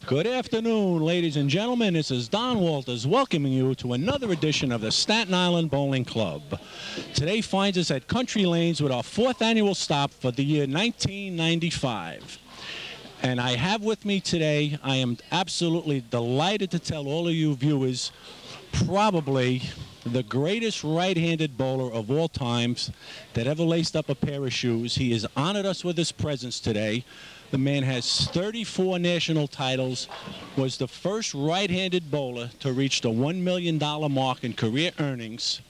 Good afternoon, ladies and gentlemen. This is Don Walters welcoming you to another edition of the Staten Island Bowling Club. Today finds us at Country Lanes with our 4th annual stop for the year 1995. And I have with me today, I am absolutely delighted to tell all of you viewers, probably the greatest right-handed bowler of all times that ever laced up a pair of shoes. He has honored us with his presence today. The man has 34 national titles, was the first right-handed bowler to reach the $1 million mark in career earnings,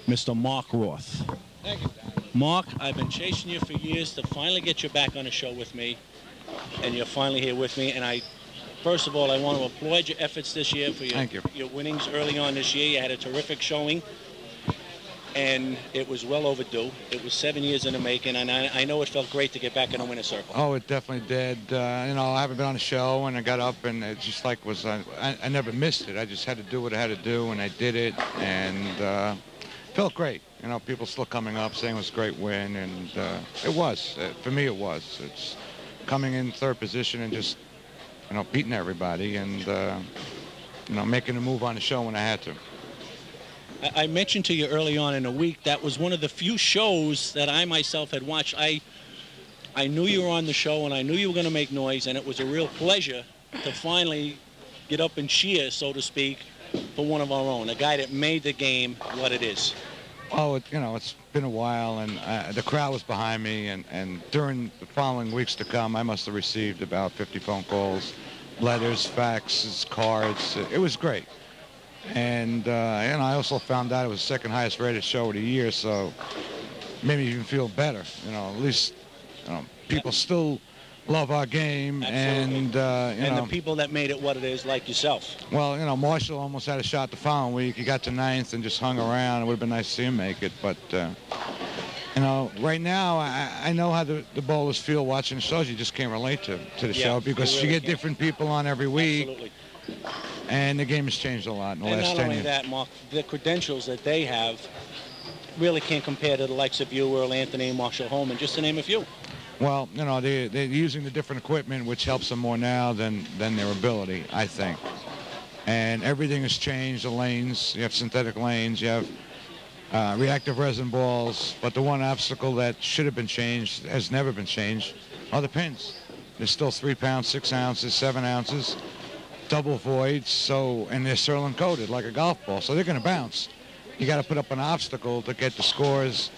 Mr. Mark Roth. Thank you, Don. Mark, I've been chasing you for years to finally get you back on the show with me, and you're finally here with me. And first of all, I want to applaud your efforts this year for your winnings early on this year. You had a terrific showing, and it was well overdue. It was 7 years in the making, and I know it felt great to get back in the winner's circle. Oh, it definitely did. I haven't been on the show, and I got up, and it just like was, I never missed it. I just had to do what I had to do, and I did it, and felt great. People still coming up saying it was a great win, and it was. For me, it was. It's coming in third position and just, beating everybody and, making a move on the show when I had to. I mentioned to you early on in the week that was one of the few shows that I myself had watched. I knew you were on the show, and I knew you were going to make noise, and it was a real pleasure to finally get up and cheer, so to speak, for one of our own, a guy that made the game what it is. Oh, it's been a while, and the crowd was behind me, and during the following weeks to come, I must have received about 50 phone calls, letters, faxes, cards. It was great. And I also found out it was the second highest rated show of the year, so made me even feel better. At least people still love our game. Absolutely. And the people that made it what it is, like yourself. Well, Marshall almost had a shot the following week. He got to 9th and just hung around. It would have been nice to see him make it, but right now I know how the bowlers feel watching the shows. You just can't relate to the show because you get different people on every week. Absolutely. And the game has changed a lot in the last 10 years. And not only that, Mark, the credentials that they have really can't compare to the likes of you, Earl Anthony, Marshall Holman, just to name a few. Well, they're using the different equipment, which helps them more now than their ability, I think. And everything has changed. The lanes, you have synthetic lanes, you have reactive resin balls, but the one obstacle that should have been changed has never been changed are the pins. They're still 3 pounds, 6 ounces, 7 ounces. Double voids, and they're Cerlin coated like a golf ball, so they're going to bounce. You got to put up an obstacle to get the scores,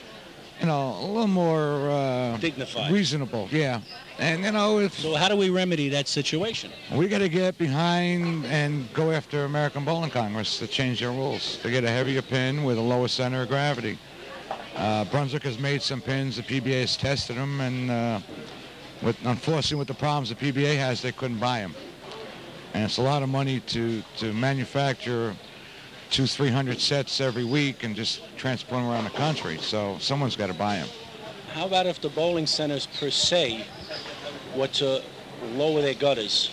a little more dignified, reasonable. Yeah, and so how do we remedy that situation? We got to get behind and go after American Bowling Congress to change their rules to get a heavier pin with a lower center of gravity. Brunswick has made some pins. The PBA has tested them, and unfortunately, with the problems the PBA has, they couldn't buy them. And it's a lot of money to manufacture 200-300 sets every week and just transport them around the country. So someone's got to buy them. How about if the bowling centers per se were to lower their gutters?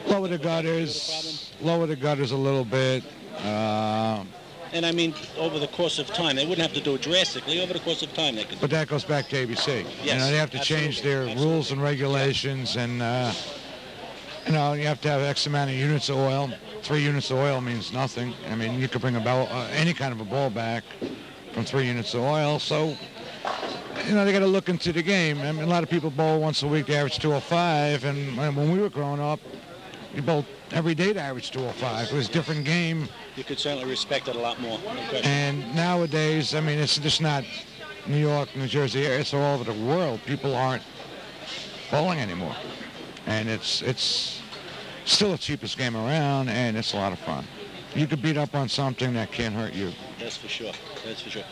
Lower the gutters a little bit. And I mean, over the course of time, they wouldn't have to do it drastically. Over the course of time, they could. But that goes back to ABC. Yes, they have to change their rules and regulations, and you have to have X amount of units of oil. 3 units of oil means nothing. I mean, you could bring any kind of a ball back from 3 units of oil. So, they got to look into the game. I mean, a lot of people bowl once a week. They average 205, and when we were growing up, you bowled every day to average 205. It was a different game. You could certainly respect it a lot more. No. And nowadays, I mean, it's just not New York, New Jersey. It's all over the world. People aren't bowling anymore. And it's still the cheapest game around, and it's a lot of fun. You could beat up on something that can't hurt you. That's for sure. That's for sure.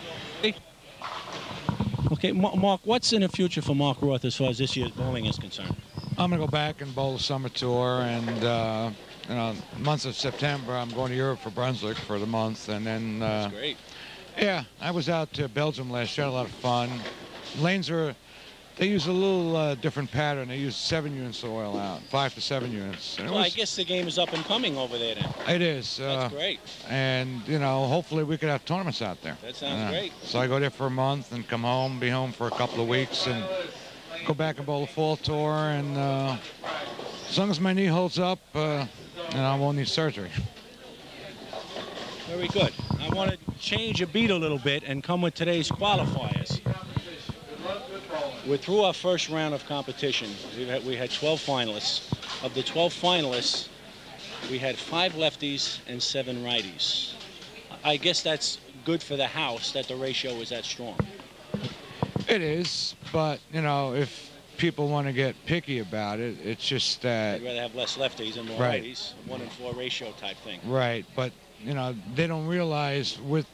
Okay, Mark, what's in the future for Mark Roth as far as this year's bowling is concerned? I'm going to go back and bowl the summer tour, and month of September, I'm going to Europe for Brunswick for the month, and then... That's great. Yeah, I was out to Belgium last year, had a lot of fun. Lanes they use a little different pattern. They use 7 units of oil out, 5 to 7 units. Well, I guess the game is up and coming over there then. It is. That's great. And, hopefully we could have tournaments out there. That sounds great. So I go there for a month and come home, be home for a couple of weeks, and go back and bowl the fall tour and As long as my knee holds up, and I won't need surgery. Very good. I want to change a beat a little bit and come with today's qualifiers. We're through our first round of competition. We had 12 finalists. Of the 12 finalists, we had 5 lefties and 7 righties. I guess that's good for the house that the ratio is that strong. It is, but, you know, if people want to get picky about it, it's just that... I'd rather have less lefties and more right. righties, 1-in-4 ratio type thing. Right, but, you know, they don't realize with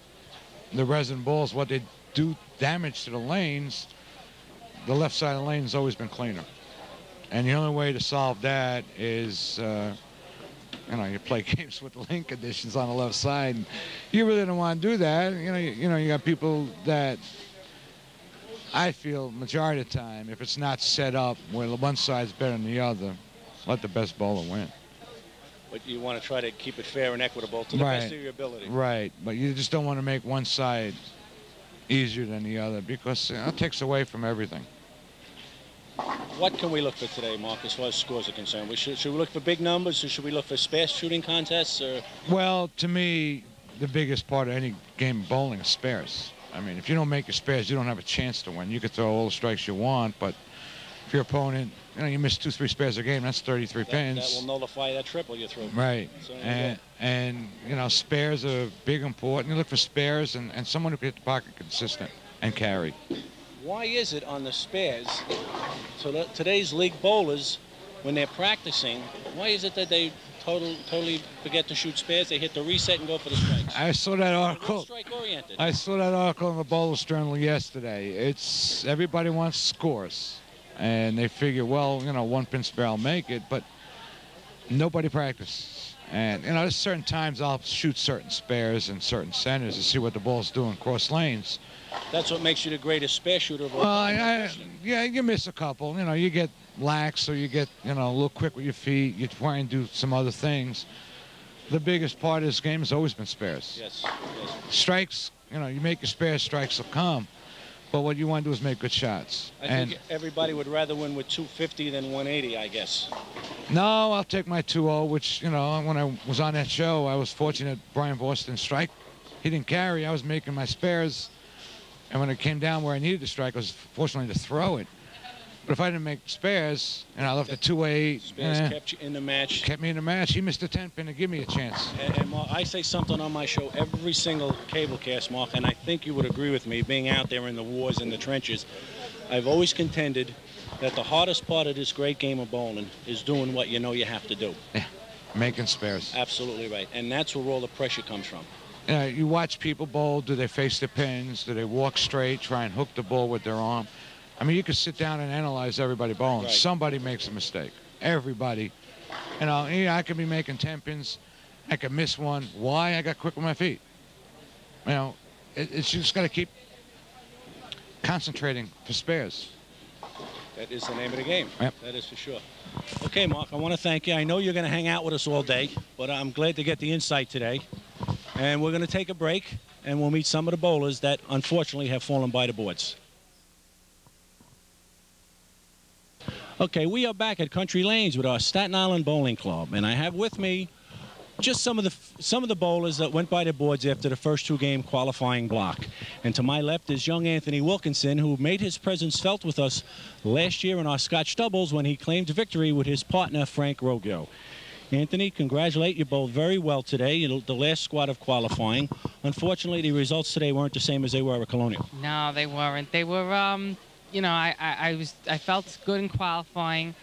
the resin balls what they do damage to the lanes. The left side of the lane has always been cleaner. And the only way to solve that is, you know, you play games with the lane conditions on the left side. And you really don't want to do that. You know, you got people that I feel majority of the time, if it's not set up where one side's better than the other, let the best bowler win. But you want to try to keep it fair and equitable to the best of your ability. Right, but you just don't want to make one side easier than the other because it takes away from everything. What can we look for today, Mark, as far as scores are concerned? Should we look for big numbers, or should we look for spare shooting contests? Or? Well, to me, the biggest part of any game of bowling is spares. I mean, if you don't make your spares, you don't have a chance to win. You could throw all the strikes you want, but if your opponent, you know, you miss 2-3 spares a game, that's 33 pins. That will nullify that triple you threw. Right. So and you know, spares are big important. You look for spares and someone who can hit the pocket consistent and carry. Why is it on the spares, so today's league bowlers, when they're practicing, why is it that they totally forget to shoot spares? They hit the reset and go for the strikes. I saw that article. Strike oriented. I saw that article in the Bowler's Journal yesterday. It's everybody wants scores, and they figure, well, you know, 1-pin spare, I'll make it, but nobody practices. And you know, there's certain times I'll shoot certain spares and certain centers to see what the ball's doing cross lanes. That's what makes you the greatest spare shooter of all time. Yeah, you miss a couple. You know, you get lax, or you get, you know, a little quick with your feet. You try and do some other things. The biggest part of this game has always been spares. Yes. Strikes, you know, you make your spares, strikes will come. But what you want to do is make good shots. I think everybody would rather win with 250 than 180, I guess. No, I'll take my 2-0, which, you know, when I was on that show, I was fortunate Brian Boston strike. He didn't carry. I was making my spares. And when it came down where I needed to strike, I was fortunately to throw it. But if I didn't make spares, and I left a 2-8. Spares kept you in the match. Kept me in the match. He missed a 10-pin to give me a chance. And Mark, I say something on my show every single cable cast, Mark, and I think you would agree with me, being out there in the wars and the trenches. I've always contended that the hardest part of this great game of bowling is doing what you know you have to do. Yeah, making spares. Absolutely right. And that's where all the pressure comes from. You watch people bowl. Do they face the pins? Do they walk straight, try and hook the ball with their arm? I mean, you could sit down and analyze everybody bowling. Right. Somebody makes a mistake. Everybody. You know, I could be making 10 pins. I could miss one. Why? I got quick with my feet. You know, it's just got to keep concentrating for spares. That is the name of the game. Yep. That is for sure. Okay, Mark, I want to thank you. I know you're going to hang out with us all day, but I'm glad to get the insight today. And we're going to take a break, and we'll meet some of the bowlers that unfortunately have fallen by the boards. Okay, we are back at Country Lanes with our Staten Island Bowling Club, and I have with me just some of the bowlers that went by the boards after the first 2-game qualifying block. And to my left is young Anthony Wilkinson, who made his presence felt with us last year in our Scotch doubles when he claimed victory with his partner Frank Roggio. Anthony, congratulate you both very well today, the last squad of qualifying. Unfortunately, the results today weren't the same as they were at Colonial. No, they weren't. They were, you know, I felt good in qualifying.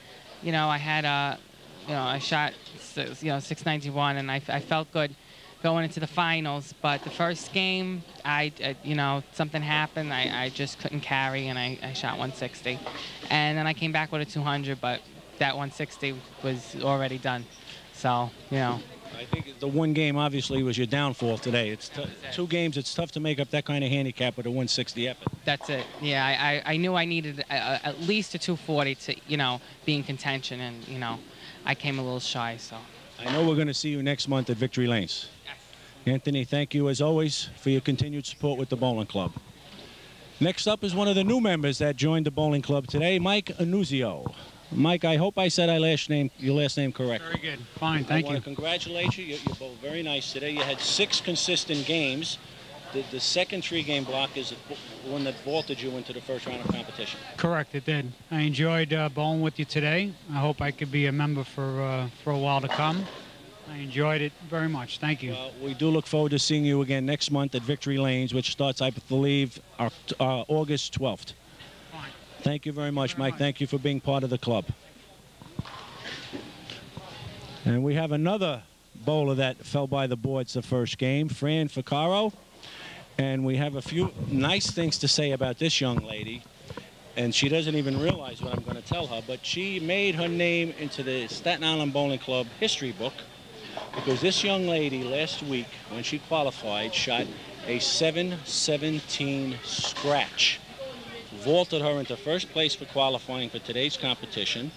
You know, I had I shot, 691, and I felt good going into the finals. But the first game, you know, something happened. I just couldn't carry, and I shot 160. And then I came back with a 200, but that 160 was already done. So, you know. I think the one game obviously was your downfall today. It's 2 games. It's tough to make up that kind of handicap with a 160 effort. That's it. Yeah, I knew I needed at least a 240 to, you know, be in contention, and you know, I came a little shy. So. I know we're going to see you next month at Victory Lanes. Yes. Anthony, thank you as always for your continued support with the bowling club. Next up is one of the new members that joined the bowling club today, Mike Annuzio. Mike, I hope I said your last name correct. Very good. Fine, thank I you. want to congratulate you. You're both very nice today. You had 6 consistent games. The second 3-game block is the one that vaulted you into the first round of competition. Correct, it did. I enjoyed bowling with you today. I hope I could be a member for a while to come. I enjoyed it very much. Thank you. Well, we do look forward to seeing you again next month at Victory Lanes, which starts, I believe, August 12th. Fine. Thank you very much, Mike. Thank you for being part of the club. And we have another bowler that fell by the boards the first game, Fran Ficcaro. And we have a few nice things to say about this young lady. And she doesn't even realize what I'm going to tell her, but she made her name into the Staten Island Bowling Club history book because this young lady last week, when she qualified, shot a 7-17 scratch. Vaulted her into first place for qualifying for today's competition.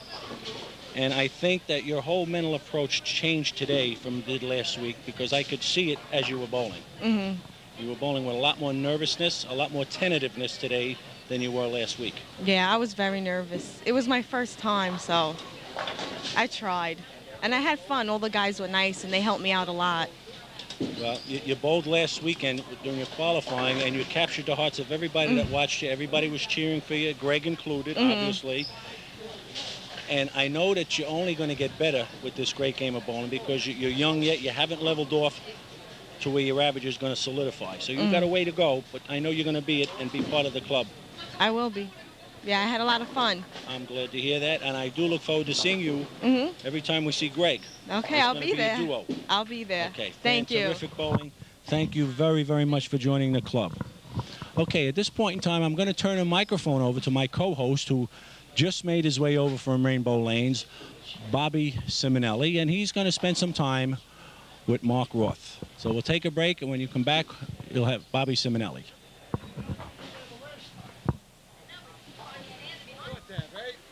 And I think that your whole mental approach changed today from did last week because I could see it as you were bowling. Mm-hmm. You were bowling with a lot more nervousness, a lot more tentativeness today than you were last week. Yeah, I was very nervous. It was my first time, so I tried. And I had fun. All the guys were nice, and they helped me out a lot. Well, you bowled last weekend during your qualifying, and you captured the hearts of everybody that watched you. Everybody was cheering for you, Greg included, obviously. And I know that you're only going to get better with this great game of bowling because you're young yet. You haven't leveled off to where your average is going to solidify. So you've got a way to go, but I know you're going to be it and be part of the club. I will be. Yeah, I had a lot of fun. I'm glad to hear that, and I do look forward to seeing you every time we see Greg. Okay, I'll be there. A duo. I'll be there. Okay, Thank you. Terrific bowling. Thank you very, very much for joining the club. Okay, at this point in time, I'm going to turn the microphone over to my co-host who just made his way over from Rainbow Lanes, Bobby Simonelli, and he's going to spend some time with Mark Roth. So we'll take a break, and when you come back, you'll have Bobby Simonelli.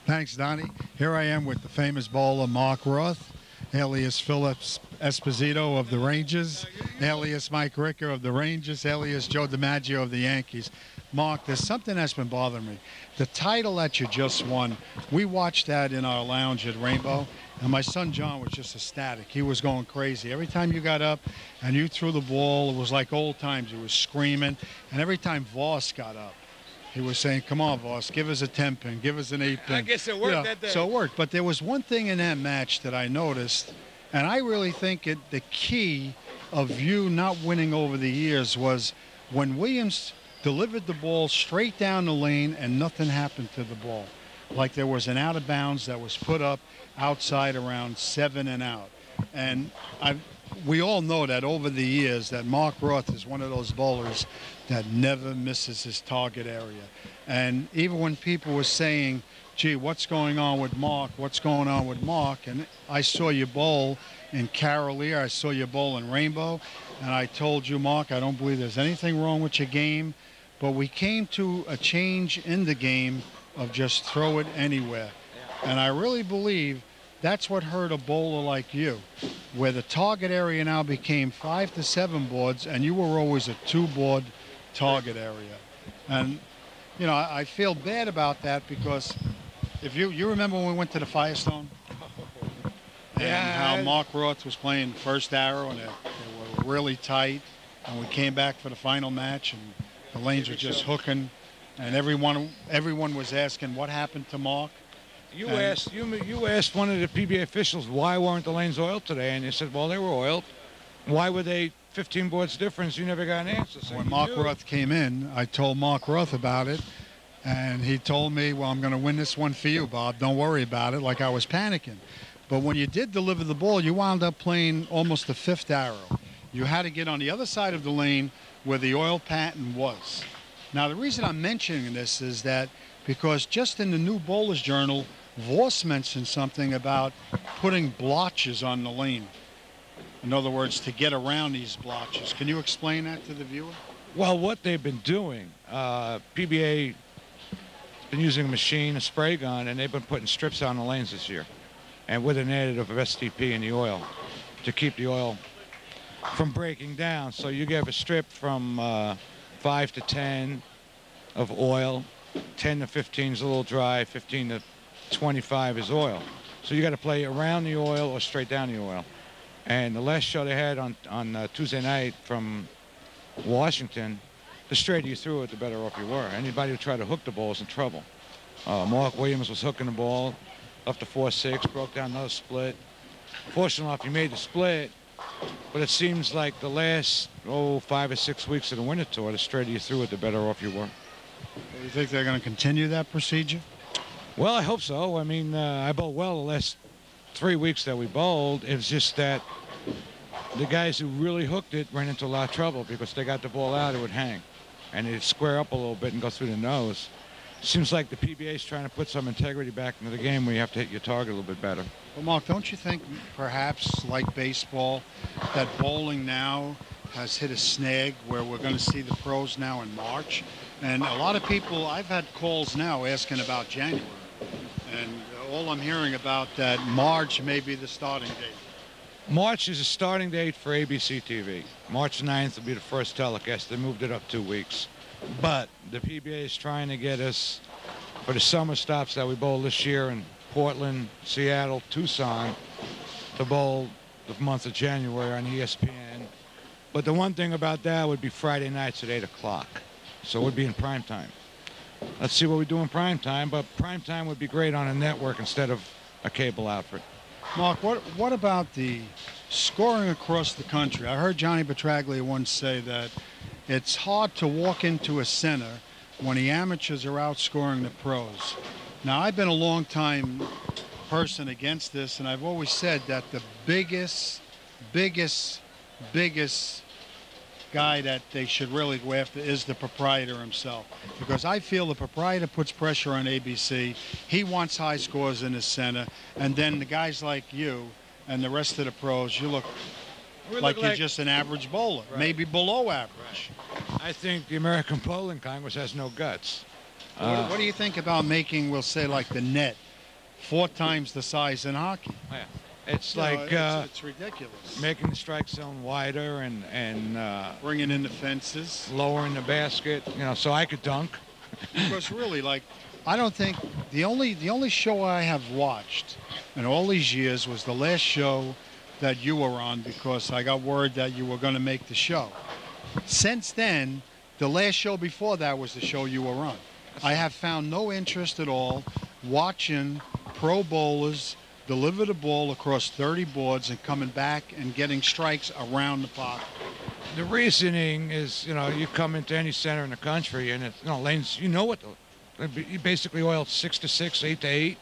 Thanks, Donnie. Here I am with the famous bowler Mark Roth, alias Phillips Esposito of the Rangers, alias Mike Ricker of the Rangers, alias Joe DiMaggio of the Yankees. Mark, there's something that's been bothering me. The title that you just won, we watched that in our lounge at Rainbow, and my son John was just ecstatic. He was going crazy. Every time you got up and you threw the ball, it was like old times. He was screaming, and every time Voss got up, he was saying, come on, Voss, give us a 10-pin, give us an 8-pin. I guess it worked that day. So it worked. But there was one thing in that match that I noticed, and I really think the key of you not winning over the years was when Williams delivered the ball straight down the lane and nothing happened to the ball. Like there was an out of bounds that was put up outside around 7 and out. And we all know that over the years that Mark Roth is one of those bowlers that never misses his target area. And even when people were saying, gee, what's going on with Mark? What's going on with Mark? And I saw you bowl in Carolier. I saw you bowl in Rainbow. And I told you, Mark, I don't believe there's anything wrong with your game. But we came to a change in the game of just throw it anywhere. And I really believe that's what hurt a bowler like you, where the target area now became 5 to 7 boards, and you were always a 2-board target area. And, you know, I feel bad about that because if you remember when we went to the Firestone? And how Mark Roth was playing first arrow, and they were really tight, and we came back for the final match, and the lanes were just hooking, and everyone was asking what happened to Mark. You asked one of the PBA officials why weren't the lanes oiled today, and they said, well, they were oiled. Why were they 15 boards difference? You never got an answer. So when Mark Roth came in, I told Mark Roth about it, and he told me, well, I'm going to win this one for you, Bob. Don't worry about it, like I was panicking. But when you did deliver the ball, you wound up playing almost the 5th arrow. You had to get on the other side of the lane where the oil pattern was. Now, the reason I'm mentioning this is that because just in the New Bowlers Journal, Voss mentioned something about putting blotches on the lane. In other words, to get around these blotches. Can you explain that to the viewer? Well, what they've been doing, PBA has been using a machine, a spray gun, and they've been putting strips on the lanes this year, and with an additive of STP in the oil to keep the oil from breaking down. So you give a strip from 5 to 10 of oil, 10 to 15 is a little dry, 15 to 25 is oil. So you got to play around the oil or straight down the oil. And the last show they had on Tuesday night from Washington, the straighter you threw it, the better off you were. Anybody who tried to hook the ball was in trouble. Mark Williams was hooking the ball up to 4-6, broke down another split. Fortunately enough, he made the split, but it seems like the last 5 or 6 weeks of the winter tour, the straighter you threw it, the better off you were. Do you think they're going to continue that procedure? Well, I hope so. I mean, I bowled well the last 3 weeks that we bowled. It's just that the guys who really hooked it ran into a lot of trouble because they got the ball out, it would hang. And it'd square up a little bit and go through the nose. Seems like the PBA is trying to put some integrity back into the game where you have to hit your target a little bit better. Well, Mark, don't you think perhaps like baseball, that bowling now has hit a snag where we're going to see the pros now in March? And a lot of people, I've had calls now asking about January. And all I'm hearing about that March may be the starting date. March is a starting date for ABC TV. March 9th will be the first telecast. They moved it up 2 weeks. But the PBA is trying to get us for the summer stops that we bowl this year in Portland, Seattle, Tucson, to bowl the month of January on ESPN. But the one thing about that would be Friday nights at 8 o'clock. So it would be in prime time. Let's see what we do in prime time, but prime time would be great on a network instead of a cable outfit. Mark, what about the scoring across the country? I heard Johnny Petraglia once say that it's hard to walk into a center when the amateurs are outscoring the pros. Now, I've been a long-time person against this, and I've always said that the biggest guy that they should really go after is the proprietor himself, because I feel the proprietor puts pressure on ABC. He wants high scores in his center, and then the guys like you and the rest of the pros, you look like you're just an average bowler, right. Maybe below average. Right. I think the American Bowling Congress has no guts. What do you think about making, we'll say, like the net 4 times the size in hockey? Yeah. It's like it's ridiculous. Making the strike zone wider and bringing in the fences, lowering the basket, so I could dunk. Because really, like, I don't think the only show I have watched in all these years was the last show that you were on, because I got word that you were going to make the show. Since then, the last show before that was the show you were on. I have found no interest at all watching pro bowlers deliver the ball across 30 boards and coming back and getting strikes around the pocket. The reasoning is, you come into any center in the country and it's, lanes, you basically oil 6 to 6, 8 to 8.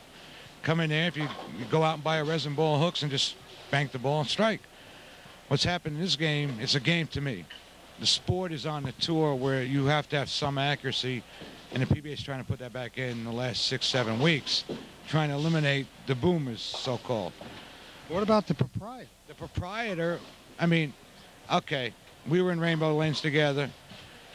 Come in there, if you go out and buy a resin ball hooks and just bank the ball and strike. What's happened in this game, it's a game to me. The sport is on the tour where you have to have some accuracy, and the PBA is trying to put that back in the last 6, 7 weeks. Trying to eliminate the boomers, so-called. What about the proprietor? The proprietor, okay, we were in Rainbow Lanes together.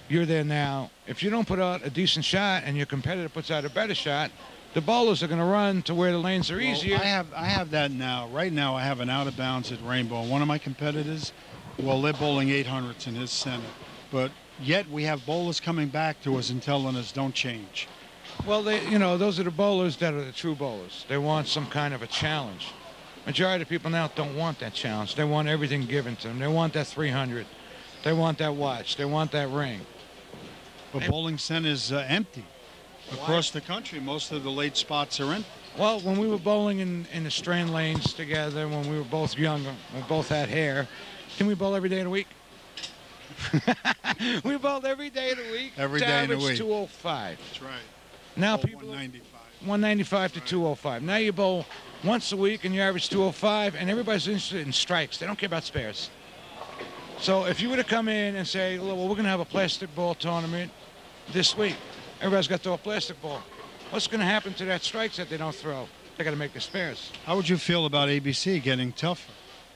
You're there now. If you don't put out a decent shot and your competitor puts out a better shot, the bowlers are going to run to where the lanes are easier. I have that now. Right now, I have an out of bounds at Rainbow. One of my competitors, well, they're bowling 800s in his center. But yet we have bowlers coming back to us and telling us, don't change. Well, those are the bowlers that are the true bowlers. They want some kind of a challenge. Majority of people now don't want that challenge. They want everything given to them. They want that 300. They want that watch. They want that ring. But bowling centers are empty. Across the country, most of the late spots are empty. Well, when we were bowling in the strand lanes together, when we were both younger, we both had hair, didn't we bowl every day of the week? We bowled every day of the week. Every day of the week. 205. That's right. Now people 195 to 205. Now you bowl once a week and you average 205, and everybody's interested in strikes. They don't care about spares. So if you were to come in and say, well, we're going to have a plastic ball tournament this week. Everybody's got to throw a plastic ball. What's going to happen to that strikes that they don't throw? They got to make the spares. How would you feel about ABC getting tougher?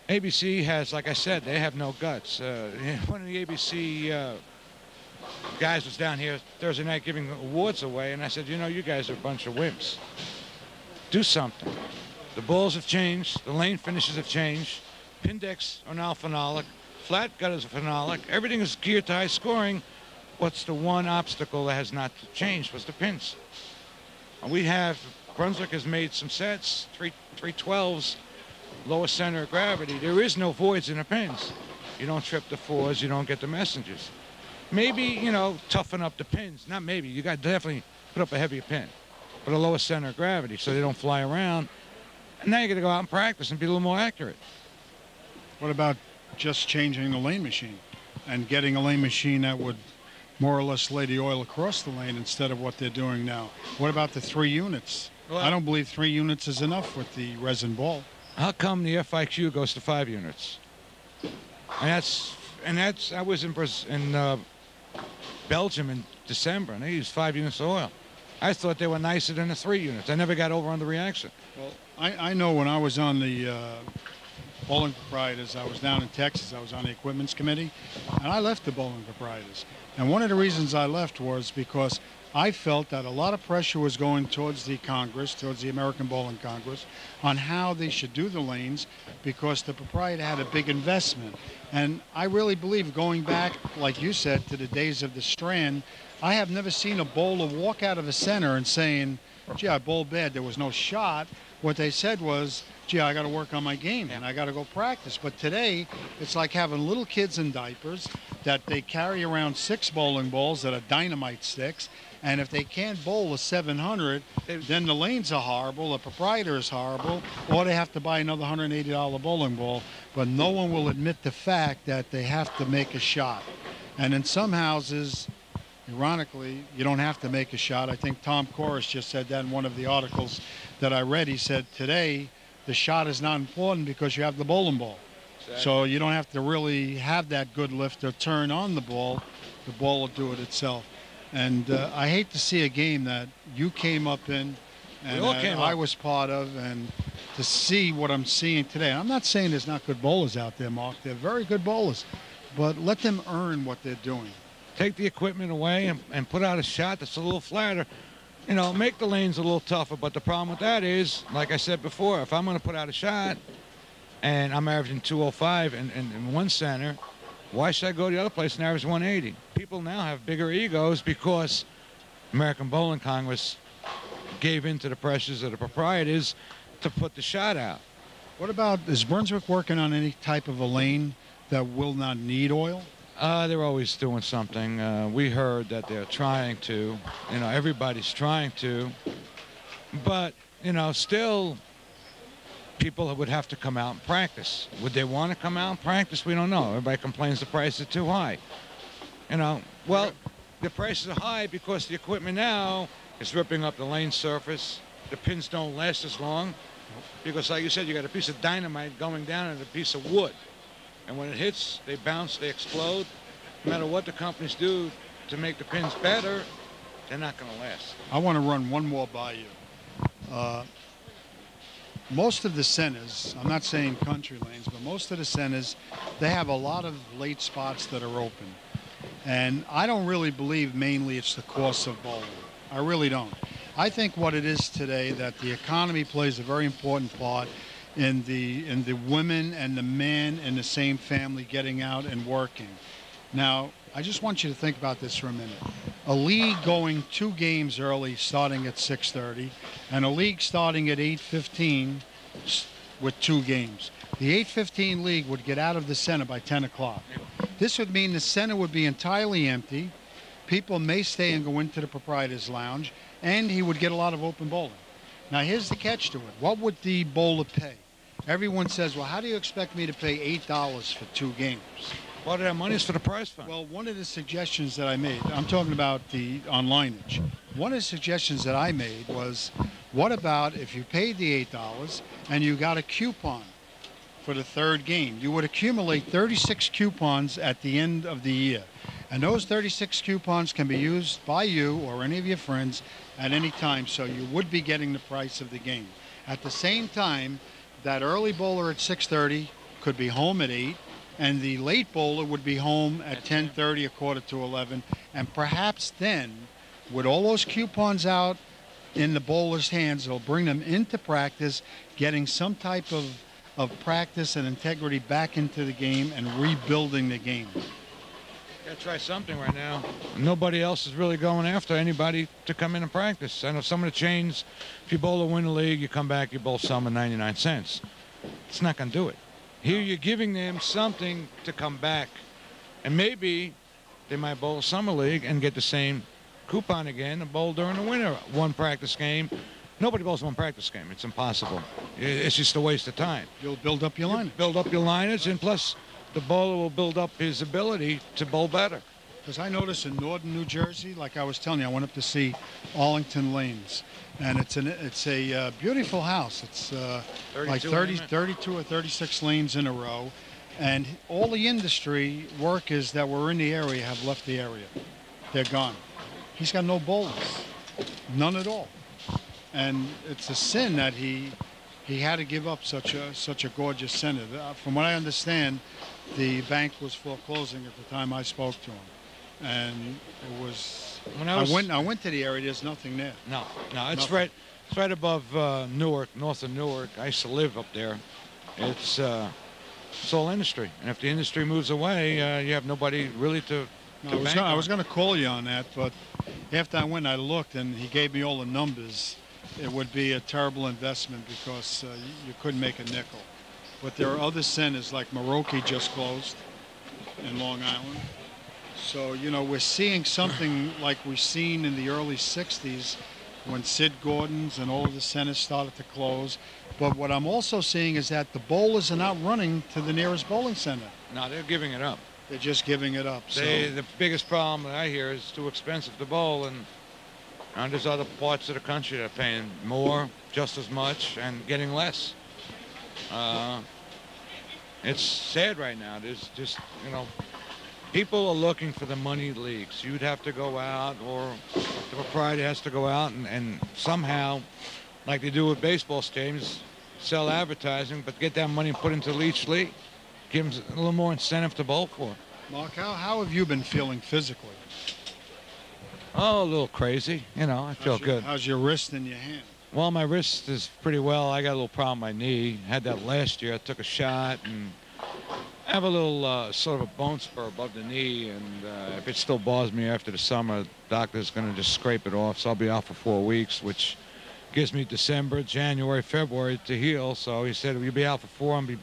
ABC has, like I said, they have no guts. One of the ABC guys was down here Thursday night giving awards away, and I said, you guys are a bunch of wimps. Do something. The balls have changed. The lane finishes have changed. Pin decks are now phenolic. Flat gutters are phenolic. Everything is geared to high scoring. What's the one obstacle that has not changed was the pins. We have Brunswick has made some sets, 312s, lower center of gravity. There is no voids in the pins. You don't trip the fours, you don't get the messengers. Maybe, you know, toughen up the pins. Not maybe, you got to definitely put up a heavier pin, but a lower center of gravity so they don't fly around. And now you got to go out and practice and be a little more accurate. What about just changing the lane machine and getting a lane machine that would more or less lay the oil across the lane instead of what they're doing now? What about the 3 units? Well, I don't believe 3 units is enough with the resin ball. How come the FIQ goes to 5 units? And that's I was in Belgium in December, and they used 5 units of oil. I thought they were nicer than the 3 units. I never got over on the reaction. Well, I know when I was on the bowling proprietors, I was down in Texas, I was on the equipments committee, and I left the bowling proprietors. And one of the reasons I left was because I felt that a lot of pressure was going towards the Congress, towards the American Bowling Congress, on how they should do the lanes, because the proprietor had a big investment. And I really believe, going back, like you said, to the days of the Strand, I have never seen a bowler walk out of a center and saying, gee, I bowled bad, there was no shot. What they said was, gee, I got to work on my game and I got to go practice. But today, it's like having little kids in diapers that they carry around 6 bowling balls that are dynamite sticks. And if they can't bowl a 700, then the lanes are horrible, the proprietor is horrible, or they have to buy another $180 bowling ball. But no one will admit the fact that they have to make a shot. And in some houses, ironically, you don't have to make a shot. I think Tom Corris just said that in one of the articles that I read. He said, today, the shot is not important because you have the bowling ball. Exactly. So you don't have to really have that good lift or turn on the ball will do it itself. And I hate to see a game that you came up in and I was part of, and to see what I'm seeing today. I'm not saying there's not good bowlers out there, Mark. They're very good bowlers, but let them earn what they're doing. Take the equipment away and put out a shot that's a little flatter. You know, make the lanes a little tougher, but the problem with that is, like I said before, if I'm going to put out a shot and I'm averaging 205 in one center, why should I go to the other place and average 180? People now have bigger egos because American Bowling Congress gave in to the pressures of the proprietors to put the shot out. What about, is Brunswick working on any type of a lane that will not need oil? They're always doing something. We heard that they're trying to. You know, everybody's trying to. But, you know, still, people would have to come out and practice. Would they want to come out and practice? We don't know. Everybody complains the price is too high. You know, well, the prices are high because the equipment now is ripping up the lane surface. The pins don't last as long because, like you said, you got a piece of dynamite going down and a piece of wood. And when it hits, they bounce, they explode. No matter what the companies do to make the pins better, they're not going to last. I want to run one more by you. Most of the centers, I'm not saying country lanes, but most of the centers, they have a lot of late spots that are open. And I don't really believe mainly it's the cost of bowling. I really don't. I think what it is today, that the economy plays a very important part in the women and the men in the same family getting out and working. Now, I just want you to think about this for a minute. A league going 2 games early, starting at 6:30, and a league starting at 8:15 with 2 games. The 8:15 league would get out of the center by 10 o'clock. This would mean the center would be entirely empty. People may stay and go into the proprietor's lounge, and he would get a lot of open bowling. Now, here's the catch to it. What would the bowler pay? Everyone says, well, how do you expect me to pay $8 for 2 games? Well, that money is for the prize fund. Well, one of the suggestions that I made, I'm talking about the onlineage. One of the suggestions that I made was, what about if you paid the $8 and you got a coupon for the 3rd game? You would accumulate 36 coupons at the end of the year. And those 36 coupons can be used by you or any of your friends at any time, so you would be getting the price of the game. At the same time, that early bowler at 6:30 could be home at 8, and the late bowler would be home at 10:30 or 10:45, and perhaps then, with all those coupons out in the bowler's hands, it'll bring them into practice, getting some type of practice and integrity back into the game and rebuilding the game. Gotta try something right now. Nobody else is really going after anybody to come in and practice. I know some of the chains, if you bowl a winter league, you come back, you bowl some at 99 cents. It's not going to do it. Here you're giving them something to come back. And maybe they might bowl a summer league and get the same coupon again and bowl during the winter. One practice game. Nobody bowls one practice game. It's impossible. It's just a waste of time. You'll build up your lineage. Build up your lineage, and plus the bowler will build up his ability to bowl better. Because I noticed in northern New Jersey, like I was telling you, I went up to see Arlington Lanes, and it's a beautiful house. It's like 32 or 36 lanes in a row, and all the industry workers that were in the area have left the area. They're gone. He's got no bowlers, none at all, and it's a sin that he had to give up such a gorgeous center. From what I understand, the bank was foreclosing at the time I spoke to him, and it was. I went to the area. There's nothing there. No, it's right above Newark, north of Newark. I used to live up there. It's all industry, and if the industry moves away, you have nobody really to. No, I was going to call you on that, but after I went, I looked, and he gave me all the numbers. It would be a terrible investment because you couldn't make a nickel. But there are other centers like Morelli just closed in Long Island. So, you know, we're seeing something like we've seen in the early 60s when Sid Gordon's and all of the centers started to close. But what I'm also seeing is that the bowlers are not running to the nearest bowling center. No, they're giving it up. They're just giving it up. The biggest problem that I hear is too expensive to bowl, and there's other parts of the country that are paying more, just as much, and getting less. It's sad right now. There's just, you know, people are looking for the money leagues. You'd have to go out, or the proprietor has to go out and somehow, like they do with baseball stadiums, sell advertising, but get that money and put into each league. Give them a little more incentive to bowl for. Mark, how have you been feeling physically? Oh, a little crazy. You know, I feel good. How's your wrist and your hand? Well, my wrist is pretty well. I got a little problem with my knee. Had that last year. I took a shot, and I have a little sort of a bone spur above the knee, and if it still bothers me after the summer, the doctor's going to just scrape it off, so I'll be out for 4 weeks, which gives me December, January, February to heal. So he said, if you'll be out for 4, I'll be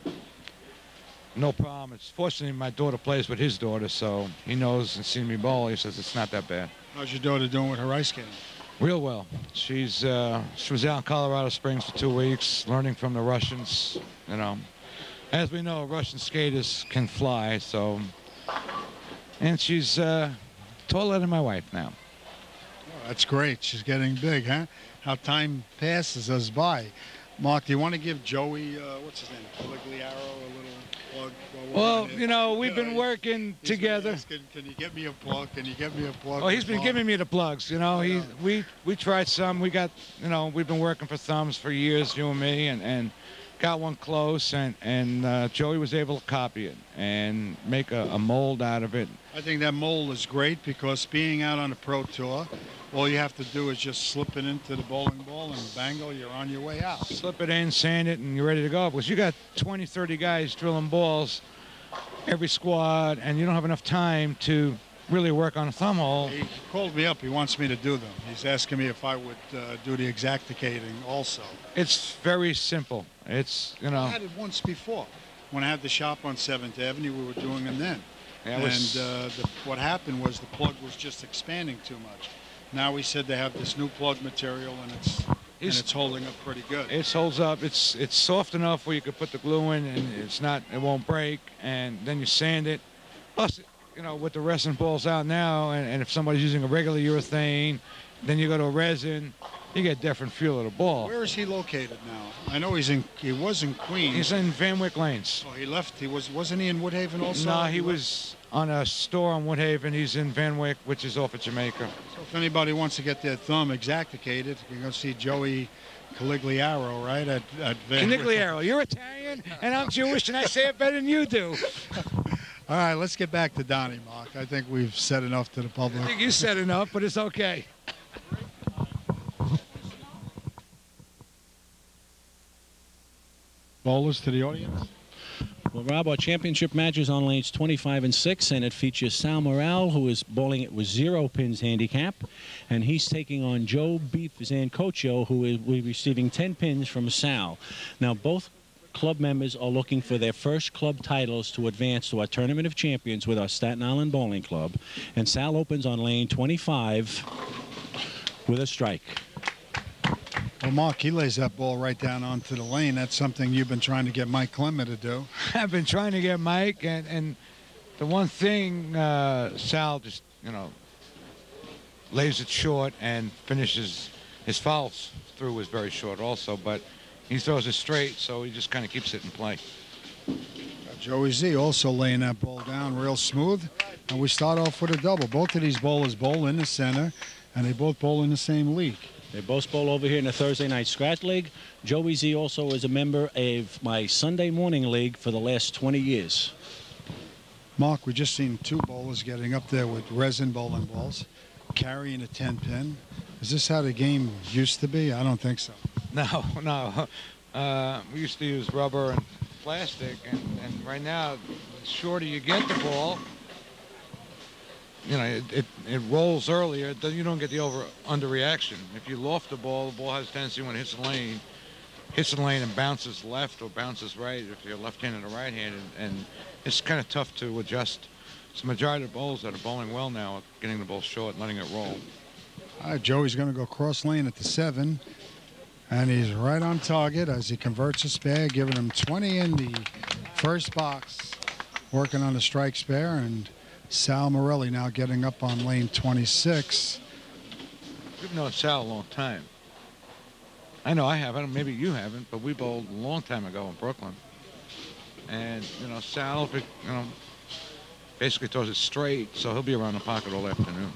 no problem. It's fortunately my daughter plays with his daughter, so he knows and seen me bowl. He says it's not that bad. How's your daughter doing with her ice skating? Real well. She was out in Colorado Springs for 2 weeks, learning from the Russians. You know, as we know, Russian skaters can fly. So, and she's taller than my wife now. Oh, that's great. She's getting big, huh? How time passes us by. Mark, do you want to give Joey, what's his name, Cagliaro, a little plug? Well, you know, we've been working together. Asking, can you get me a plug? Can you get me a plug? Oh, he's been giving me the plugs. You know, we tried some. We got, you know, we've been working for thumbs for years, you and me, and got one close, and Joey was able to copy it and make a mold out of it. I think that mold is great because being out on a pro tour, all you have to do is just slip it into the bowling ball and bango, you're on your way out. Slip it in, sand it, and you're ready to go. Because you got 20, 30 guys drilling balls every squad, and you don't have enough time to really work on a thumb hole. He called me up. He wants me to do them. He's asking me if I would do the exacticating also. It's very simple. It's, you know. I had it once before. When I had the shop on 7th Avenue, we were doing them then. Yeah, what happened was the plug was just expanding too much. Now he said they have this new plug material, and it's holding up pretty good. It holds up. It's soft enough where you could put the glue in, and it won't break. And then you sand it. Plus, you know, with the resin balls out now, and if somebody's using a regular urethane, then you go to a resin, you get a different feel of the ball. Where is he located now? I know he was in Queens. He's in Van Wyck Lanes. Oh, he left. Wasn't he in Woodhaven also? No, he was on a store on Woodhaven. He's in Van Wyck, which is off of Jamaica. So if anybody wants to get their thumb exacticated, you can go see Joey Cagliaro, right? At Van Wyck. Cagliaro. You're Italian, and I'm Jewish, and I say it better than you do. All right, let's get back to Donnie, Mark. I think we've said enough to the public. I think you said enough, but it's okay. Bowlers to the audience. Well, Rob, our championship match is on lanes 25 and 6, and it features Sal Morelli, who is bowling it with 0 pins handicap, and he's taking on Joe Beef Zancocchio, who will be receiving 10 pins from Sal. Now, both club members are looking for their first club titles to advance to our Tournament of Champions with our Staten Island Bowling Club, and Sal opens on lane 25 with a strike. Well, Mark, he lays that ball right down onto the lane. That's something you've been trying to get Mike Clement to do. I've been trying to get Mike, and the one thing Sal just, lays it short and finishes his fouls through is very short also, but he throws it straight, so he just kind of keeps it in play. Joey Z also laying that ball down real smooth, and we start off with a double. Both of these bowlers bowl in the center, and they both bowl in the same league. They both bowl over here in the Thursday Night Scratch League. Joey Z also is a member of my Sunday Morning League for the last 20 years. Mark, we just seen 2 bowlers getting up there with resin bowling balls, carrying a 10-pin. Is this how the game used to be? I don't think so. No. We used to use rubber and plastic, and right now, the shorter you get the ball, it rolls earlier. You don't get the under reaction. If you loft the ball has a tendency when it hits the lane and bounces left or bounces right if you're left-handed or right-handed, and it's kind of tough to adjust. It's the majority of the bowlers that are bowling well now are getting the ball short and letting it roll. All right, Joey's going to go cross lane at the 7, and he's right on target as he converts a spare, giving him 20 in the first box, working on the strike spare, and Sal Morelli now getting up on lane 26. We've known Sal a long time. I know I haven't, maybe you haven't, but we bowled a long time ago in Brooklyn. And, Sal, basically throws it straight, so he'll be around the pocket all afternoon.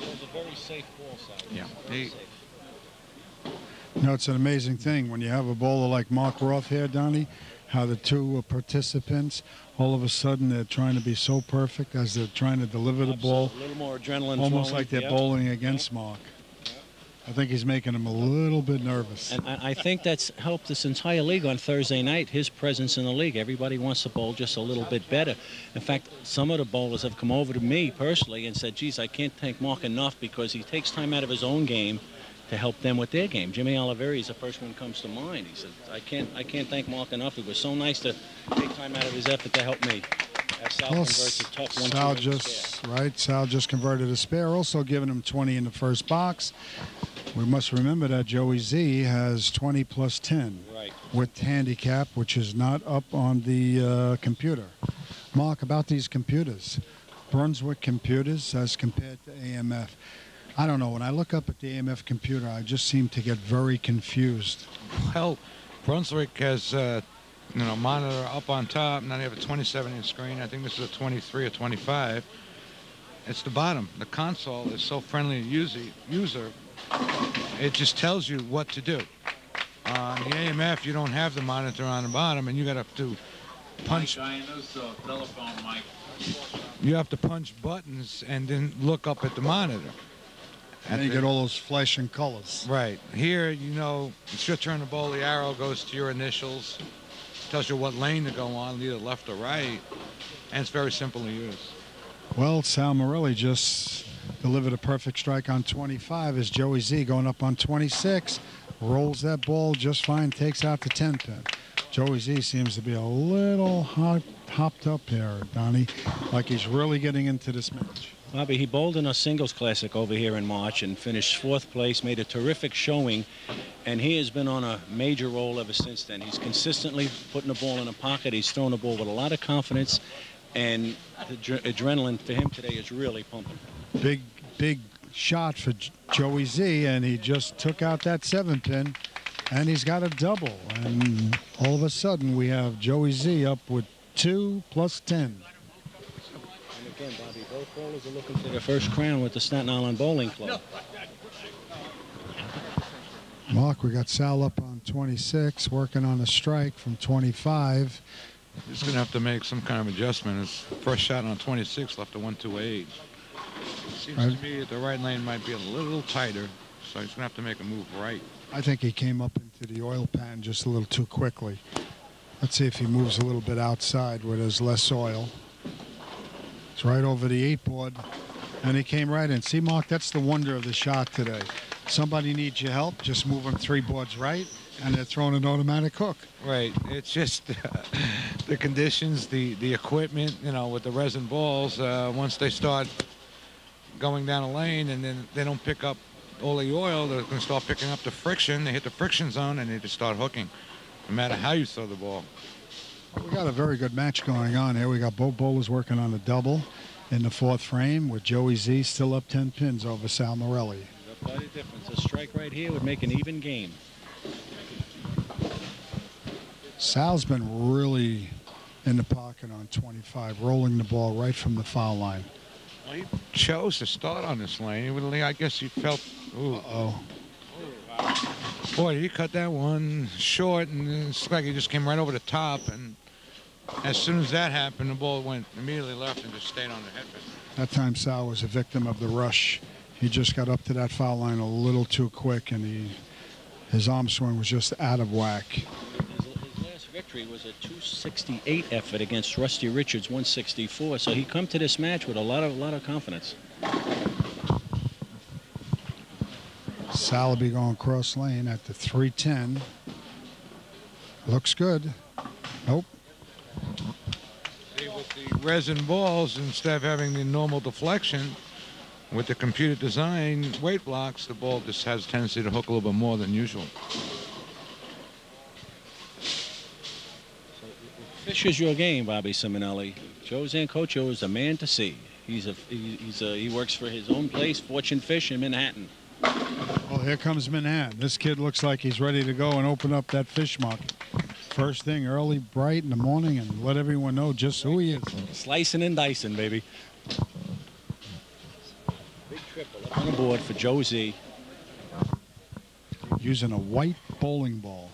It's a very safe ball, Sal. Yeah. It's an amazing thing when you have a bowler like Mark Roth here, Donnie, how the 2 participants, all of a sudden they're trying to be so perfect as they're trying to deliver the ball. A little more adrenaline. Almost like they're bowling against Mark. I think he's making him a little bit nervous. And I think that's helped this entire league on Thursday night, his presence in the league. Everybody wants to bowl just a little bit better. In fact, some of the bowlers have come over to me personally and said, geez, I can't thank Mark enough because he takes time out of his own game to help them with their game. Jimmy Oliveri is the first one comes to mind. He said, I can't thank Mark enough. It was so nice to take time out of his effort to help me. Sal converts a tough 1-2. Sal just converted a spare, also giving him 20 in the first box. We must remember that Joey Z has 20 plus 10 with handicap, which is not up on the computer. Mark, about these computers, Brunswick computers as compared to AMF. I don't know. When I look up at the AMF computer, I just seem to get very confused. Well, Brunswick has monitor up on top. Now they have a 27-inch screen. I think this is a 23 or 25. It's the bottom. The console is so friendly to user. It just tells you what to do. On the AMF, you don't have the monitor on the bottom, and you got to punch. You have to punch buttons and then look up at the monitor. And you get all those flashing colors. Right. Here, it's your turn to bowl. The arrow goes to your initials. Tells you what lane to go on, either left or right. And it's very simple to use. Well, Sal Morelli just delivered a perfect strike on 25 as Joey Z going up on 26. Rolls that ball just fine, takes out the 10-pin. Joey Z seems to be a little hopped up here, Donnie, like he's really getting into this match. Bobby, he bowled in a singles classic over here in March and finished 4th place, made a terrific showing, and he has been on a major roll ever since then. He's consistently putting the ball in the pocket. He's throwing the ball with a lot of confidence, and the adrenaline for him today is really pumping. Big shot for Joey Z, and he just took out that 7-pin, and he's got a double. And all of a sudden, we have Joey Z up with 2 plus 10. And again, Bobby, both bowlers are looking for their first crown with the Staten Island Bowling Club. Mark, we got Sal up on 26, working on a strike from 25. He's going to have to make some kind of adjustment. His first shot on 26 left a 1-2-8. Seems to me that the right lane might be a little tighter, so he's going to have to make a move right. I think he came up into the oil pan just a little too quickly. Let's see if he moves a little bit outside where there's less oil. It's right over the 8-board, and he came right in. See, Mark, that's the wonder of the shot today. Somebody needs your help, just move them 3 boards right, and they're throwing an automatic hook. Right. It's just the conditions, the equipment, you know, with the resin balls. Once they start going down a lane and then they don't pick up all the oil, they're going to start picking up the friction. They hit the friction zone and they just start hooking, no matter how you throw the ball. We got a very good match going on here. We got both bowlers working on a double in the 4th frame with Joey Z still up 10 pins over Sal Morelli. There's a difference. A strike right here would make an even game. Sal's been really in the pocket on 25, rolling the ball right from the foul line. Well, he chose to start on this lane. I guess he felt, ooh. Uh-oh. Boy, he cut that one short, and it's like he just came right over the top. And as soon as that happened, the ball went immediately left and just stayed on the headpin. That time Sal was a victim of the rush. He just got up to that foul line a little too quick, and his arm swing was just out of whack. His last victory was a 268 effort against Rusty Richards, 164. So he come to this match with a lot of confidence. Sal will be going cross lane at the 310. Looks good. Nope. See, with the resin balls, instead of having the normal deflection, with the computer design weight blocks, the ball just has a tendency to hook a little bit more than usual. Fish is your game, Bobby Simonelli. Joe Zancocchio is the man to see. He works for his own place, Fortune Fish in Manhattan. Well, here comes Manhattan. This kid looks like he's ready to go and open up that fish market. First thing early, bright in the morning, and let everyone know just who he is. Slicing and dicing, baby. Big triple up on the board for Joe Z. Using a white bowling ball.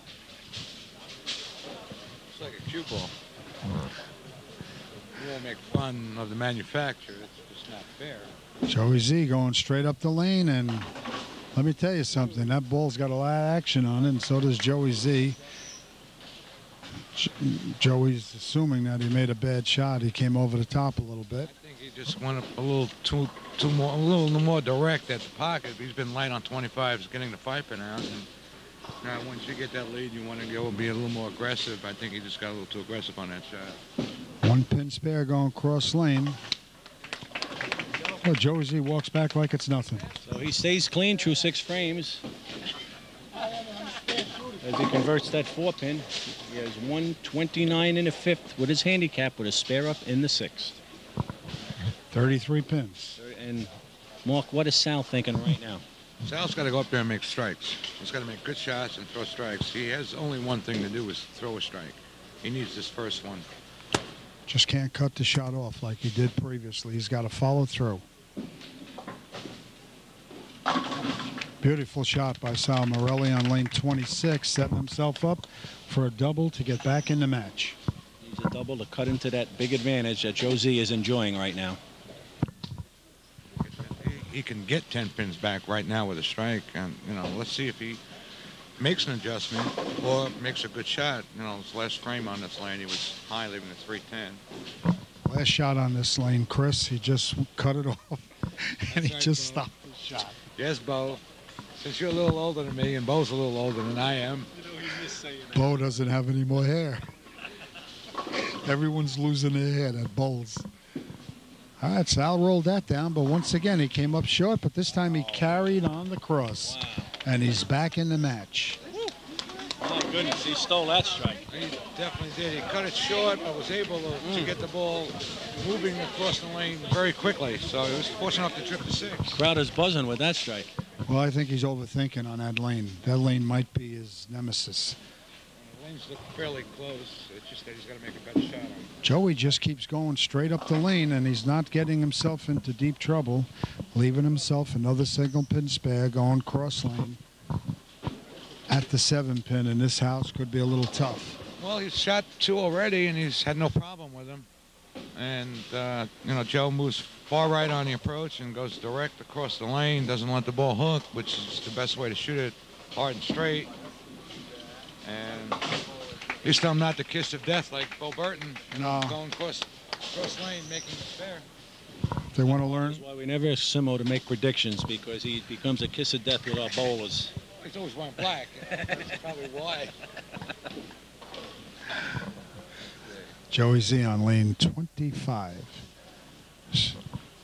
It's like a cue ball. You won't make fun of the manufacturer. It's just not fair. Joey Z going straight up the lane, and let me tell you something. That ball's got a lot of action on it, and so does Joey Z. Joey's assuming that he made a bad shot. He came over the top a little bit. I think he just went a little a little more direct at the pocket. He's been light on 25s, getting the 5-pin out. And now, once you get that lead, you want to go and be a little more aggressive. I think he just got a little too aggressive on that shot. 1 pin spare going cross lane. Oh, Joey Z walks back like it's nothing. So he stays clean through 6 frames. As he converts that 4-pin, he has 129 in the 5th with his handicap with a spare up in the 6th. 33 pins. And Mark, what is Sal thinking right now? Sal's got to go up there and make strikes. He's got to make good shots and throw strikes. He has only one thing to do, is throw a strike. He needs this first one. Just can't cut the shot off like he did previously. He's got to follow through. Beautiful shot by Sal Morelli on lane 26, setting himself up for a double to get back in the match. Needs a double to cut into that big advantage that Joe Z is enjoying right now. He can get 10 pins back right now with a strike, and let's see if he makes an adjustment or makes a good shot. His last frame on this lane, he was high, leaving at 310. Last shot on this lane, Chris, he just cut it off, and he just stopped the shot. Yes, Bo. Since you're a little older than me, and Bo's a little older than I am. Bo doesn't have any more hair. Everyone's losing their hair at bowls. All right, Sal rolled that down, but once again, he came up short, but this time he carried on the cross. Wow. And he's back in the match. Oh, goodness, he stole that strike. He definitely did. He cut it short, but was able to get the ball moving across the lane very quickly. So he was fortunate enough to trip the 6. Crowd is buzzing with that strike. Well, I think he's overthinking on that lane. That lane might be his nemesis. The lanes look fairly close. It's just that he's got to make a better shot on it. Joey just keeps going straight up the lane, and he's not getting himself into deep trouble, leaving himself another single pin spare going cross lane at the 7-pin, and this house could be a little tough. Well, he's shot 2 already, and he's had no problem with them. And, Joe moves far right on the approach and goes direct across the lane, doesn't let the ball hook, which is the best way to shoot it, hard and straight. And He's still not the kiss of death like Bo Burton, No. going cross lane, making the spare. If they want to learn. That's why we never ask Simo to make predictions, because he becomes a kiss of death with our bowlers. He's always wearing black. That's probably why. Joey Z on lane 25.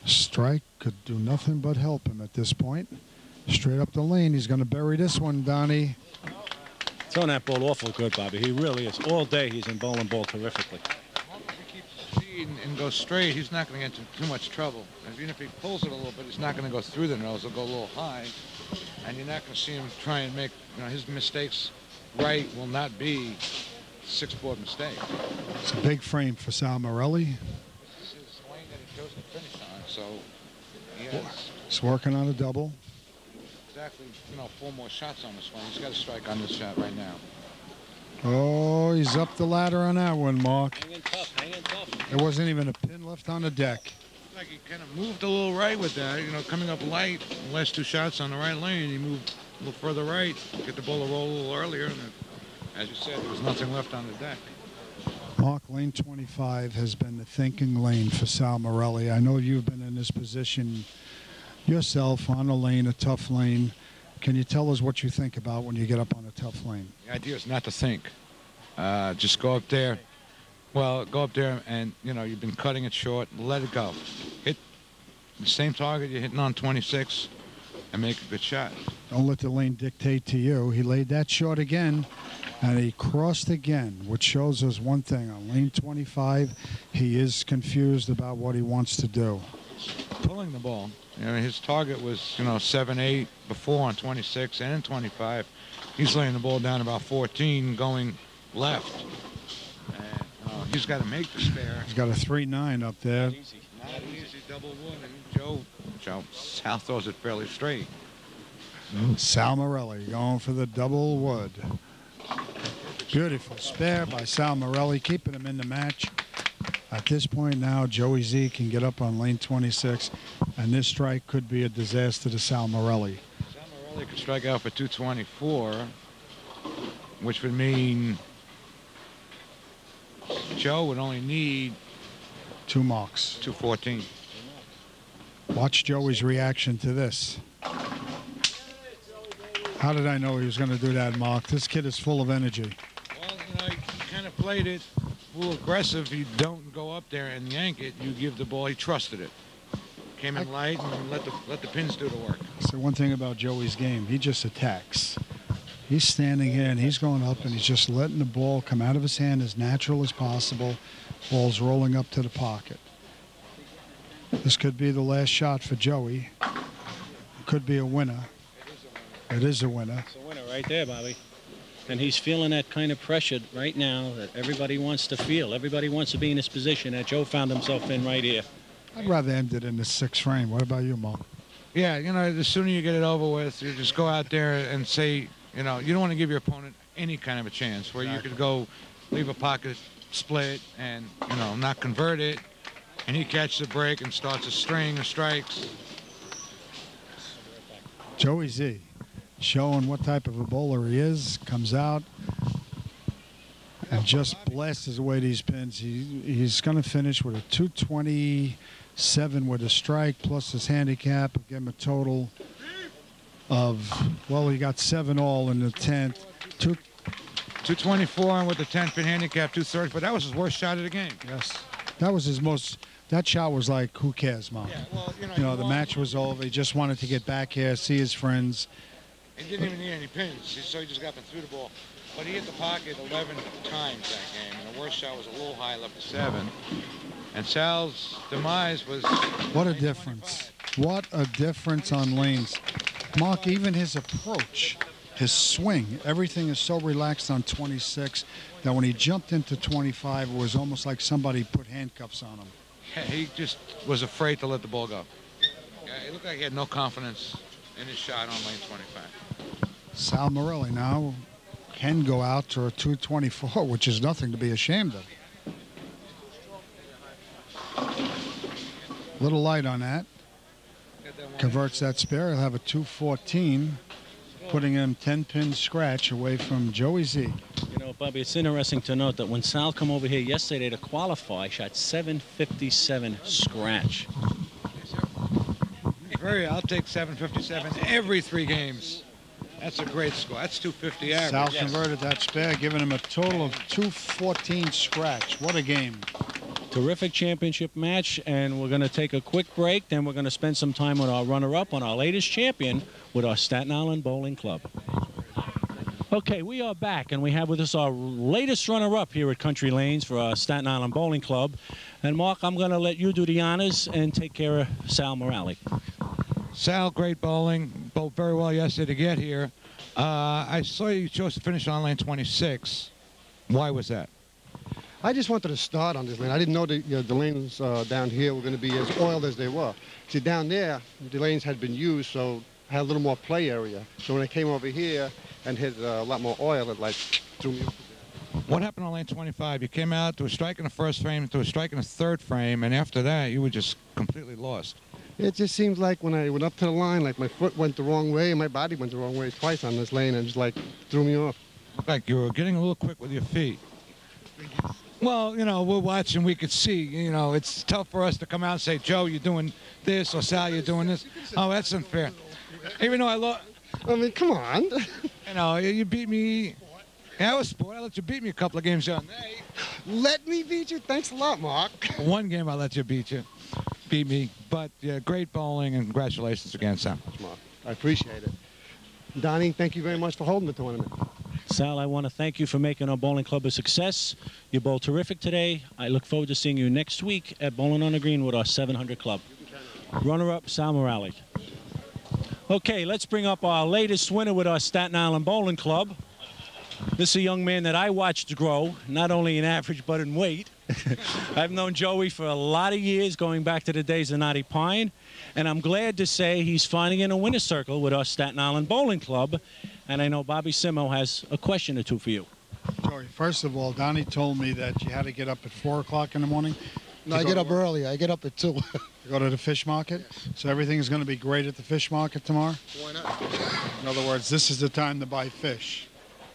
Strike could do nothing but help him at this point. Straight up the lane. He's going to bury this one, Donnie. Throwing that ball awful good, Bobby. He really is. All day he's in bowling ball terrifically. As long as he keeps the speed and goes straight, he's not going to get into too much trouble. And even if he pulls it a little bit, he's not going to go through the nose. He'll go a little high. And you're not going to see him try and make, his mistakes right will not be six-board mistake. It's a big frame for Sal Morelli. This is his lane that he chose to finish on, so he has He's working on a double. exactly, 4 more shots on this one. He's got a strike on this shot right now. Oh, he's up the ladder on that one, Mark. Hanging tough, hanging tough. There wasn't even a pin left on the deck. Like he kind of moved a little right with that, coming up light. The last 2 shots on the right lane, he moved a little further right, get the ball to roll a little earlier, and as you said, there was nothing left on the deck. Mark, lane 25 has been the thinking lane for Sal Morelli. I know you've been in this position yourself on a lane, a tough lane. Can you tell us what you think about when you get up on a tough lane? The idea is not to think. Just go up there. Well, go up there and, you've been cutting it short. Let it go. Hit the same target you're hitting on 26 and make a good shot. Don't let the lane dictate to you. He laid that short again, and he crossed again, which shows us one thing. On lane 25, he is confused about what he wants to do. Pulling the ball. His target was, 7-8 before on 26 and 25. He's laying the ball down about 14, going left. And he's got to make the spare. He's got a 3-9 up there. Not easy, double wood, and Sal throws it fairly straight. Sal Morelli going for the double wood. Beautiful spare by Sal Morelli, keeping him in the match. At this point now, Joey Z can get up on lane 26, and this strike could be a disaster to Sal Morelli. Sal Morelli could strike out for 224, which would mean Joe would only need 2 marks. 214. Watch Joey's reaction to this. How did I know he was going to do that, Mark? This kid is full of energy. Well, he kind of played it a little aggressive. You don't go up there and yank it. You give the ball. He trusted it. Came in light and let the pins do the work. So one thing about Joey's game, he just attacks. He's standing here and he's going up and he's just letting the ball come out of his hand as natural as possible. Ball's rolling up to the pocket. This could be the last shot for Joey. Could be a winner. It is a winner. It's a winner right there, Bobby. And he's feeling that kind of pressure right now that everybody wants to feel. Everybody wants to be in this position that Joe found himself in right here. I'd rather end it in the 6th frame. What about you, Mark? Yeah, the sooner you get it over with, you just go out there and say, you don't want to give your opponent any kind of a chance where you could go leave a pocket split and, not convert it, and he catches the break and starts a string of strikes. Joey Z showing what type of a bowler he is, comes out and just blasts away these pins. He's going to finish with a 227 with a strike plus his handicap. Give him a total of, well, he got 7 all in the 10th. 224 with the 10-pin handicap, 230, but that was his worst shot of the game. Yes. That was his most, that shot was like, who cares, Mom? Yeah, the match was over. He just wanted to get back here, see his friends. He didn't even need any pins, so he just got them through the ball. But he hit the pocket 11 times that game, and the worst shot was a little high, left to 7. And Sal's demise was... What a difference. What a difference on lanes. Mark, even his approach, his swing, everything is so relaxed on 26 that when he jumped into 25, it was almost like somebody put handcuffs on him. Yeah, he just was afraid to let the ball go. Yeah, it looked like he had no confidence in his shot on lane 25. Sal Morelli now can go out to a 224, which is nothing to be ashamed of. Little light on that. Converts that spare. He'll have a 214. Still putting him 10-pin scratch away from Joey Z. You know, Bobby, it's interesting to note that when Sal come over here yesterday to qualify, shot 757 scratch. I'll take 757 every 3 games. That's a great score. That's 250 average. Sal converted that spare, giving him a total of 214 scratch. What a game. Terrific championship match, and we're going to take a quick break. Then we're going to spend some time with our runner-up on our latest champion with our Staten Island Bowling Club. Okay, we are back, and we have with us our latest runner-up here at Country Lanes for our Staten Island Bowling Club. And, Mark, I'm going to let you do the honors and take care of Sal Morelli. Sal, great bowling. Bowled very well yesterday to get here. I saw you chose to finish on lane 26. Why was that? I just wanted to start on this lane. I didn't know the lanes down here were going to be as oiled as they were. See, down there, the lanes had been used, so I had a little more play area. So when I came over here and hit a lot more oil, it like threw me off. What happened on lane 25? You came out to a strike in the first frame, to a strike in the third frame, and after that, you were just completely lost. It just seems like when I went up to the line, like my foot went the wrong way and my body went the wrong way twice on this lane, and just like threw me off. Looked like you were getting a little quick with your feet. Well, you know, we're watching, we could see, you know, it's tough for us to come out and say, Joe, you're doing this, or Sal, you're doing this. Oh, that's unfair. Even though I lost. I mean, come on. You know, you beat me. Yeah, I was sport. I let you beat me a couple of games on. Hey. Let me beat you? Thanks a lot, Mark. One game I let you beat me. But yeah, great bowling, and congratulations again, Sam. Mark, I appreciate it. Donnie, thank you very much for holding the tournament. Sal, I want to thank you for making our bowling club a success. You bowled terrific today. I look forward to seeing you next week at Bowling on the Green with our 700 club. Runner-up, Sal Morelli. Okay, let's bring up our latest winner with our Staten Island Bowling Club. This is a young man that I watched grow, not only in average but in weight. I've known Joey for a lot of years, going back to the days of Knotty Pine, and I'm glad to say he's finally in a winner's circle with our Staten Island Bowling Club. And I know Bobby Simo has a question or two for you. Joey, first of all, Donnie told me that you had to get up at 4 o'clock in the morning. No, I get up early. I get up at 2. To go to the fish market? Yes. So everything is going to be great at the fish market tomorrow? Why not? In other words, this is the time to buy fish.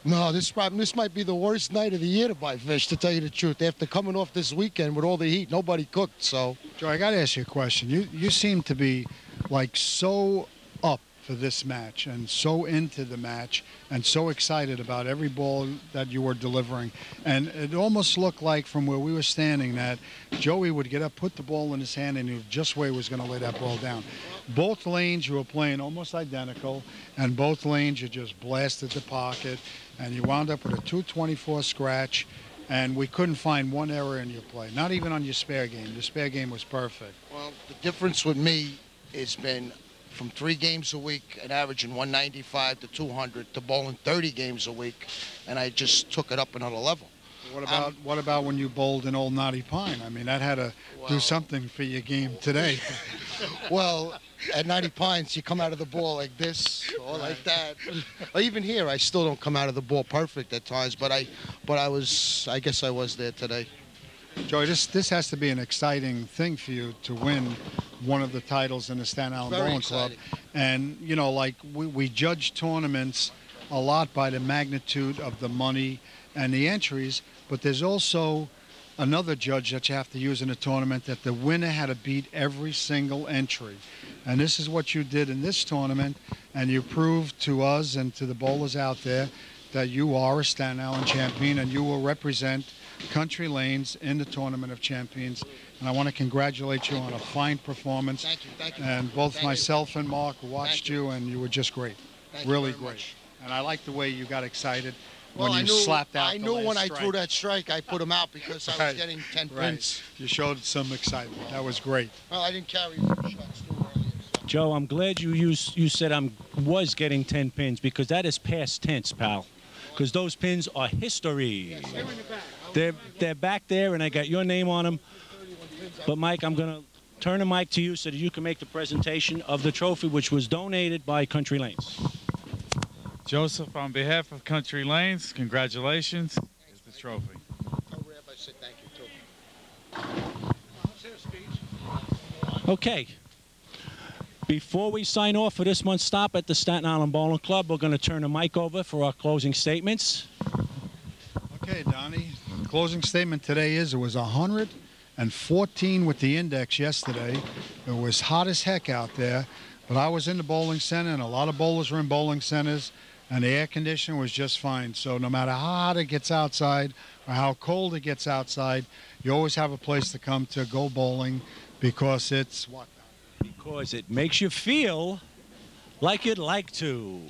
No, this might be the worst night of the year to buy fish, to tell you the truth. After coming off this weekend with all the heat, nobody cooked, so. Joey, I got to ask you a question. You seem to be, like, so up for this match and so into the match and so excited about every ball that you were delivering. And it almost looked like from where we were standing that Joey would get up, put the ball in his hand, and he just where he was going to lay that ball down. Both lanes you were playing almost identical, and both lanes you just blasted the pocket, and you wound up with a 224 scratch, and we couldn't find one error in your play, not even on your spare game. Your spare game was perfect. Well, the difference with me has been from 3 games a week and averaging 195 to 200 to bowling 30 games a week, and I just took it up another level. What about when you bowled in Old Knotty Pine? I mean, that had to do something for your game today. Well, at Knotty Pines, you come out of the ball like this or like that. Or even here, I still don't come out of the ball perfect at times, but I guess I was there today. Joey, this has to be an exciting thing for you to win one of the titles in the Staten Island Bowling Club. And, you know, like we judge tournaments a lot by the magnitude of the money and the entries, but there's also another judge that you have to use in a tournament, that the winner had to beat every single entry. And this is what you did in this tournament, and you proved to us and to the bowlers out there that you are a Staten Island champion and you will represent Country Lanes in the Tournament of Champions. And I want to congratulate you on a fine performance. Thank you. And both myself and Mark watched you, and you were just great. Really great. Much. And I like the way you got excited well, when you slapped out I knew when I strike. threw that strike, I put him out because I was getting 10 Right. pins. You showed some excitement. That was great. Well, I didn't carry 4 shots too early. So. Joe, I'm glad you said I was getting 10 pins, because that is past tense, pal. Because those pins are history. Yes, they're back there, and I got your name on them. But, Mike, I'm going to turn the mic to you so that you can make the presentation of the trophy, which was donated by Country Lanes. Joseph, on behalf of Country Lanes, congratulations. Here's the trophy. Tell Reb I said thank you, too. Okay. Before we sign off for this month's stop at the Staten Island Bowling Club, we're going to turn the mic over for our closing statements. Okay, Donnie. Closing statement today is it was 114 with the index yesterday. It was hot as heck out there, but I was in the bowling center, and a lot of bowlers were in bowling centers, and the air conditioning was just fine. So no matter how hot it gets outside or how cold it gets outside, you always have a place to come to go bowling because it's what? Because it makes you feel like you'd like to.